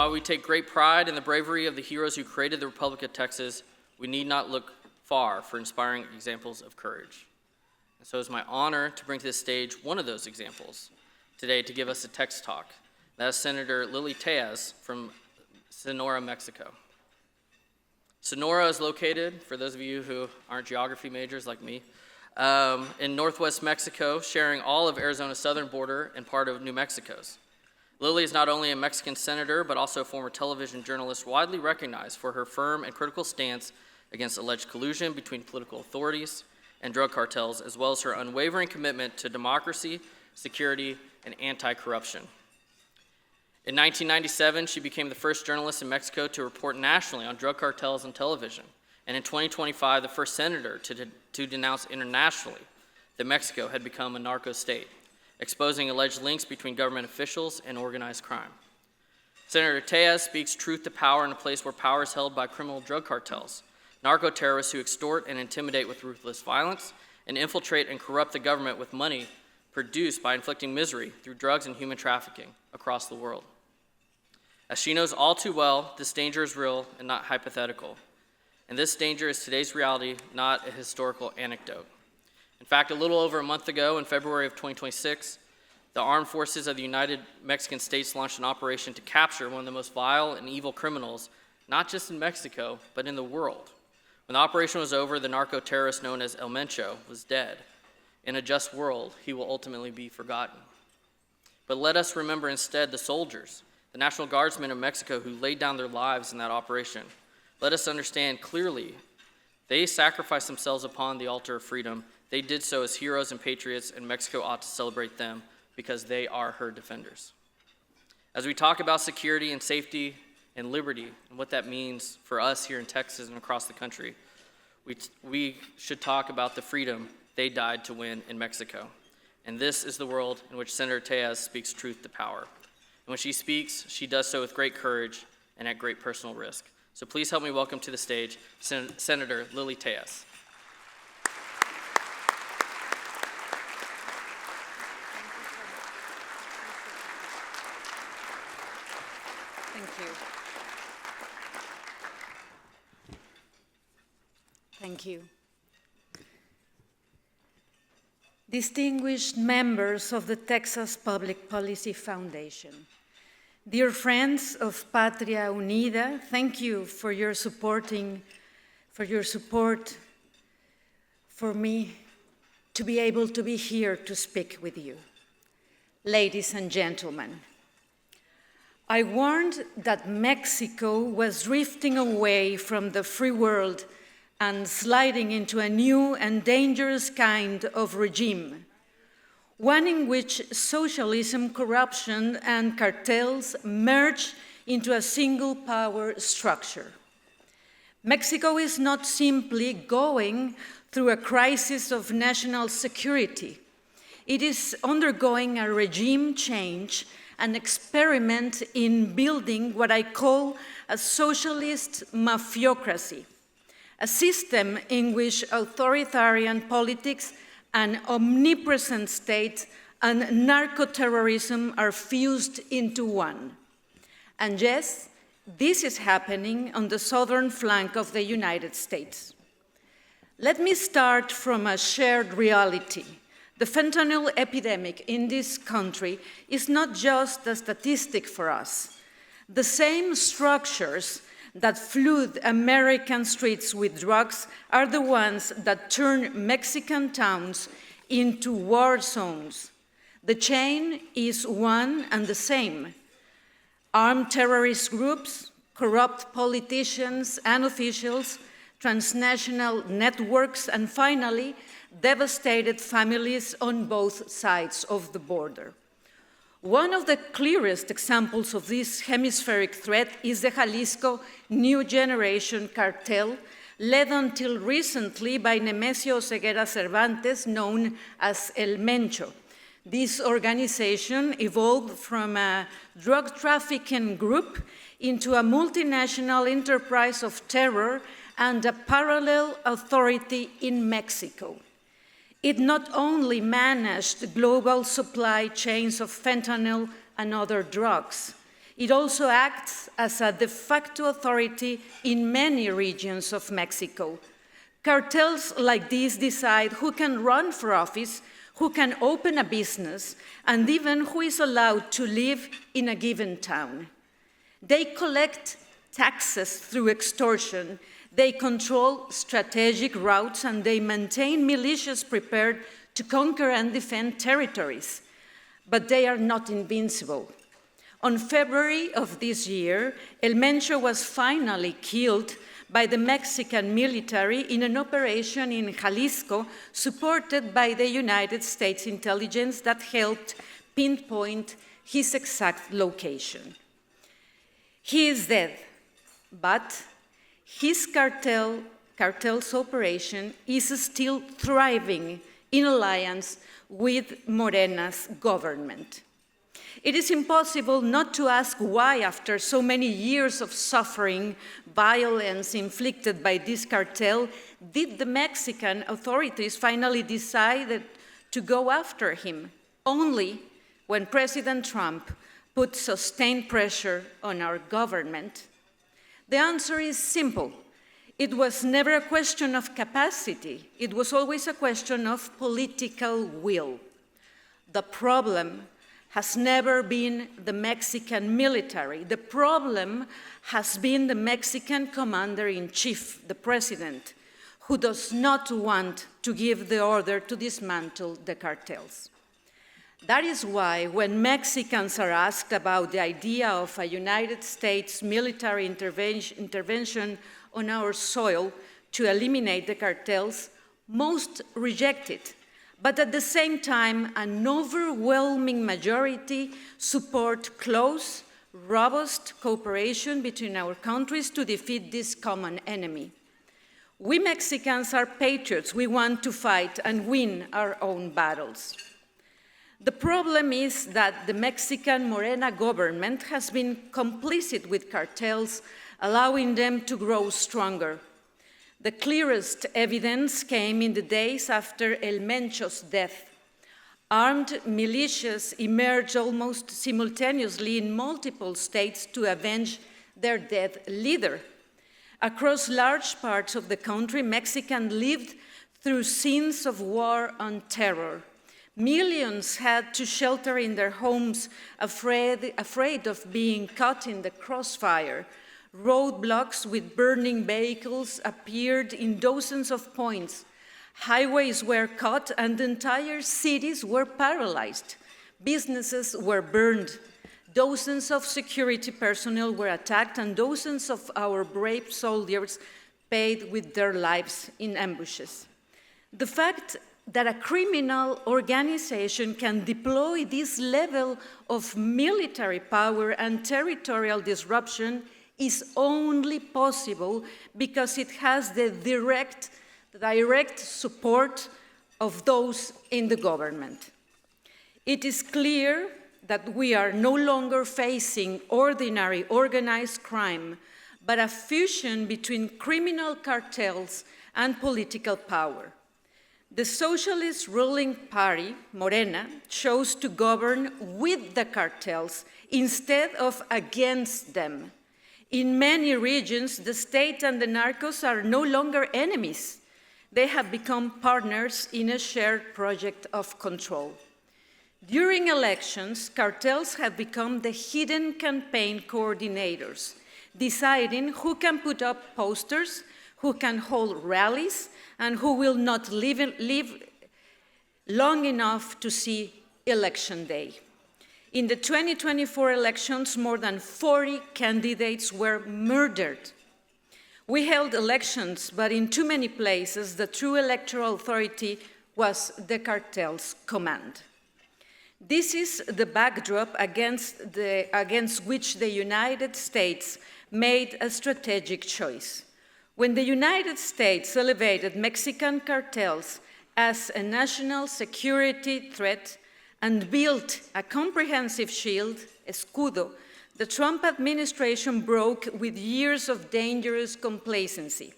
while we take great pride in the bravery of the heroes who created the Republic of Texas, we need not look far for inspiring examples of courage. And so it's my honor to bring to this stage one of those examples today to give us a TEX Talk. That is Senator Lilly Téllez from Sonora, Mexico. Sonora is located, for those of you who aren't geography majors like me, in northwest Mexico, sharing all of Arizona's southern border and part of New Mexico's. Lilly is not only a Mexican senator, but also a former television journalist widely recognized for her firm and critical stance against alleged collusion between political authorities and drug cartels, as well as her unwavering commitment to democracy, security, and anti-corruption. In 1997, she became the first journalist in Mexico to report nationally on drug cartels on television, and in 2025, the first senator to denounce internationally that Mexico had become a narco state, exposing alleged links between government officials and organized crime. Senator Téllez speaks truth to power in a place where power is held by criminal drug cartels, narco-terrorists who extort and intimidate with ruthless violence, and infiltrate and corrupt the government with money produced by inflicting misery through drugs and human trafficking across the world. As she knows all too well, this danger is real and not hypothetical. And this danger is today's reality, not a historical anecdote. In fact, a little over a month ago, in February of 2026, the armed forces of the United Mexican States launched an operation to capture one of the most vile and evil criminals, not just in Mexico, but in the world. When the operation was over, the narco-terrorist known as El Mencho was dead. In a just world, he will ultimately be forgotten. But let us remember instead the soldiers, the National Guardsmen of Mexico who laid down their lives in that operation. Let us understand clearly, they sacrificed themselves upon the altar of freedom. They did so as heroes and patriots, and Mexico ought to celebrate them because they are her defenders. As we talk about security and safety and liberty and what that means for us here in Texas and across the country, we should talk about the freedom they died to win in Mexico. And this is the world in which Senator Téllez speaks truth to power. And when she speaks, she does so with great courage and at great personal risk. So please help me welcome to the stage Senator Lilly Téllez. Thank you. Thank you. Distinguished members of the Texas Public Policy Foundation, dear friends of Patria Unida, thank you for your support for me to be able to be here to speak with you. Ladies and gentlemen, I warned that Mexico was drifting away from the free world and sliding into a new and dangerous kind of regime, one in which socialism, corruption, and cartels merge into a single power structure. Mexico is not simply going through a crisis of national security. It is undergoing a regime change, an experiment in building what I call a socialist mafiocracy, a system in which authoritarian politics, an omnipresent state, and narco-terrorism are fused into one. And yes, this is happening on the southern flank of the United States. Let me start from a shared reality. The fentanyl epidemic in this country is not just a statistic for us. The same structures that flood American streets with drugs are the ones that turn Mexican towns into war zones. The chain is one and the same. Armed terrorist groups, corrupt politicians and officials, transnational networks, and finally, devastated families on both sides of the border. One of the clearest examples of this hemispheric threat is the Jalisco New Generation Cartel, led until recently by Nemesio Ceguera Cervantes, known as El Mencho. This organization evolved from a drug trafficking group into a multinational enterprise of terror and a parallel authority in Mexico. It not only managed global supply chains of fentanyl and other drugs, It also acts as a de facto authority in many regions of Mexico. Cartels like these decide who can run for office, who can open a business, and even who is allowed to live in a given town. They collect taxes through extortion, they control strategic routes, and they maintain militias prepared to conquer and defend territories. But they are not invincible. On February of this year, El Mencho was finally killed by the Mexican military in an operation in Jalisco supported by the United States intelligence that helped pinpoint his exact location. He is dead, but his cartel's operation is still thriving in alliance with Morena's government. It is impossible not to ask why, after so many years of suffering, violence inflicted by this cartel, did the Mexican authorities finally decide to go after him, only when President Trump put sustained pressure on our government? The answer is simple. It was never a question of capacity. It was always a question of political will. The problem has never been the Mexican military. The problem has been the Mexican commander-in-chief, the president, who does not want to give the order to dismantle the cartels. That is why when Mexicans are asked about the idea of a United States military intervention on our soil to eliminate the cartels, most reject it. But at the same time, an overwhelming majority support close, robust cooperation between our countries to defeat this common enemy. We Mexicans are patriots. We want to fight and win our own battles. The problem is that the Mexican Morena government has been complicit with cartels, allowing them to grow stronger. The clearest evidence came in the days after El Mencho's death. Armed militias emerged almost simultaneously in multiple states to avenge their dead leader. Across large parts of the country, Mexicans lived through scenes of war and terror. Millions had to shelter in their homes, afraid of being caught in the crossfire. Roadblocks with burning vehicles appeared in dozens of points. Highways were cut and entire cities were paralyzed. Businesses were burned. Dozens of security personnel were attacked, and dozens of our brave soldiers paid with their lives in ambushes. The fact that a criminal organization can deploy this level of military power and territorial disruption is only possible because it has the direct support of those in the government. It is clear that we are no longer facing ordinary organized crime, but a fusion between criminal cartels and political power. The socialist ruling party, Morena, chose to govern with the cartels instead of against them. In many regions, the state and the narcos are no longer enemies. They have become partners in a shared project of control. During elections, cartels have become the hidden campaign coordinators, deciding who can put up posters, who can hold rallies, and who will not live long enough to see election day. In the 2024 elections, more than 40 candidates were murdered. We held elections, but in too many places, the true electoral authority was the cartel's command. This is the backdrop against which the United States made a strategic choice. When the United States elevated Mexican cartels as a national security threat and built a comprehensive shield, escudo, the Trump administration broke with years of dangerous complacency.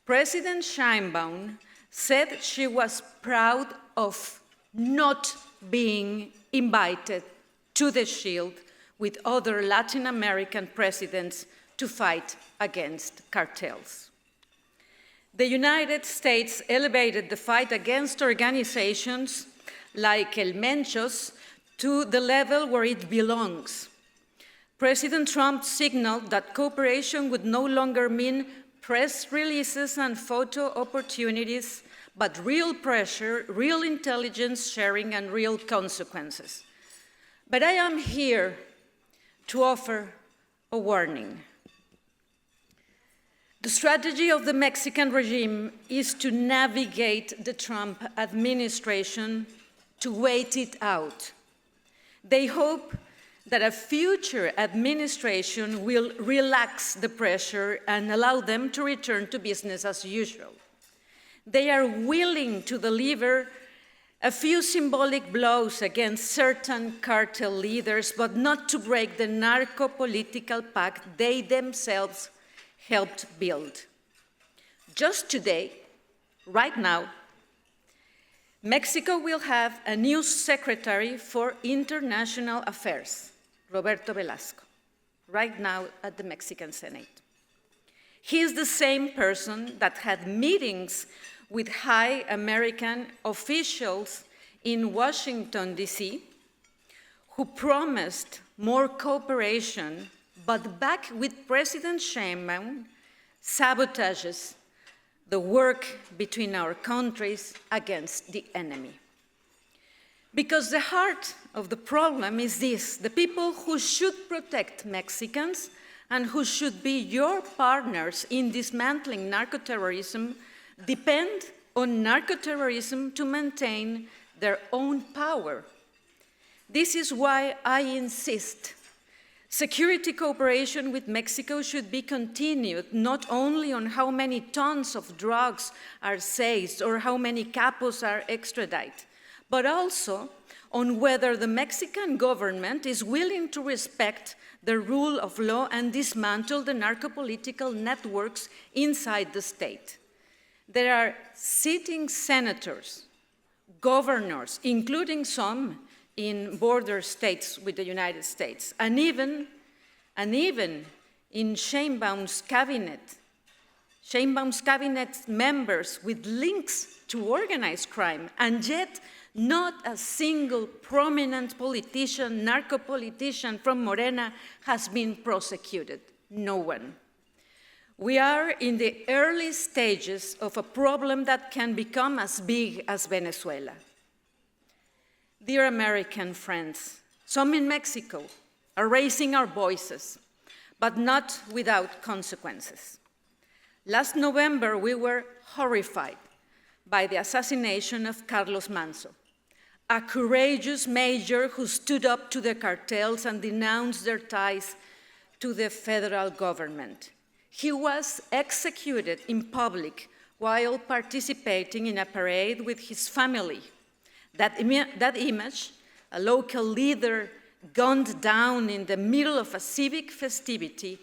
President Sheinbaum said she was proud of not being invited to the shield with other Latin American presidents to fight against cartels. The United States elevated the fight against organizations like El Menchos to the level where it belongs. President Trump signaled that cooperation would no longer mean press releases and photo opportunities, but real pressure, real intelligence sharing, and real consequences. But I am here to offer a warning. The strategy of the Mexican regime is to navigate the Trump administration, to wait it out. They hope that a future administration will relax the pressure and allow them to return to business as usual. They are willing to deliver a few symbolic blows against certain cartel leaders, but not to break the narco-political pact they themselves helped build. Just today, right now, Mexico will have a new Secretary for International Affairs, Roberto Velasco, right now at the Mexican Senate. He is the same person that had meetings with high American officials in Washington, D.C., who promised more cooperation, but back with President Sheinbaum, sabotages the work between our countries against the enemy. Because the heart of the problem is this: the people who should protect Mexicans and who should be your partners in dismantling narco-terrorism depend on narco-terrorism to maintain their own power. This is why I insist security cooperation with Mexico should be continued, not only on how many tons of drugs are seized or how many capos are extradited, but also on whether the Mexican government is willing to respect the rule of law and dismantle the narco-political networks inside the state. There are sitting senators, governors, including some in border states with the United States, and even in Sheinbaum's cabinet members with links to organized crime, and yet not a single prominent politician, narco-politician from Morena has been prosecuted. No one. We are in the early stages of a problem that can become as big as Venezuela. Dear American friends, some in Mexico are raising our voices, but not without consequences. Last November, we were horrified by the assassination of Carlos Manzo, a courageous major who stood up to the cartels and denounced their ties to the federal government. He was executed in public while participating in a parade with his family. That image, a local leader gunned down in the middle of a civic festivity,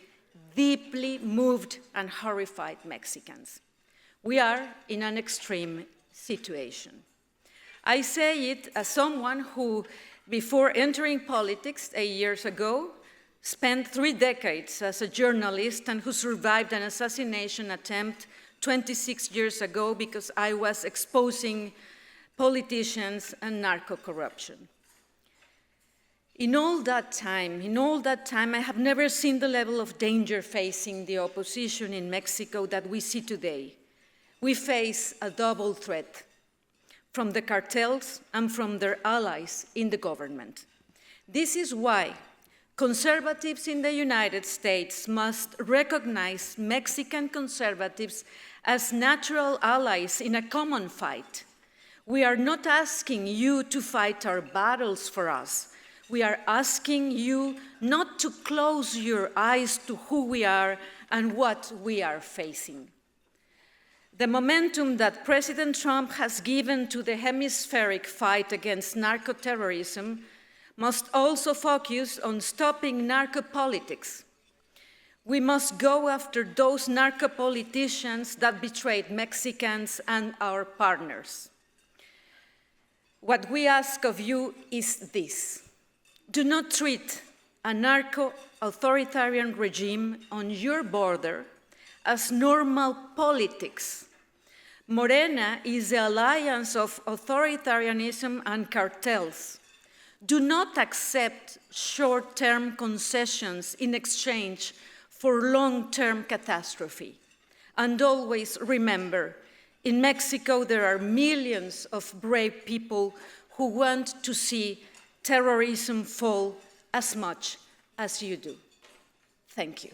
deeply moved and horrified Mexicans. We are in an extreme situation. I say it as someone who, before entering politics 8 years ago, spent 3 decades as a journalist and who survived an assassination attempt 26 years ago because I was exposing politicians and narco-corruption. In all that time, I have never seen the level of danger facing the opposition in Mexico that we see today. We face a double threat from the cartels and from their allies in the government. This is why conservatives in the United States must recognize Mexican conservatives as natural allies in a common fight. We are not asking you to fight our battles for us. We are asking you not to close your eyes to who we are and what we are facing. The momentum that President Trump has given to the hemispheric fight against narco-terrorism must also focus on stopping narco-politics. We must go after those narco-politicians that betrayed Mexicans and our partners. What we ask of you is this: do not treat a narco-authoritarian regime on your border as normal politics. Morena is the alliance of authoritarianism and cartels. Do not accept short-term concessions in exchange for long-term catastrophe. And always remember, in Mexico there are millions of brave people who want to see terrorism fall as much as you do. Thank you.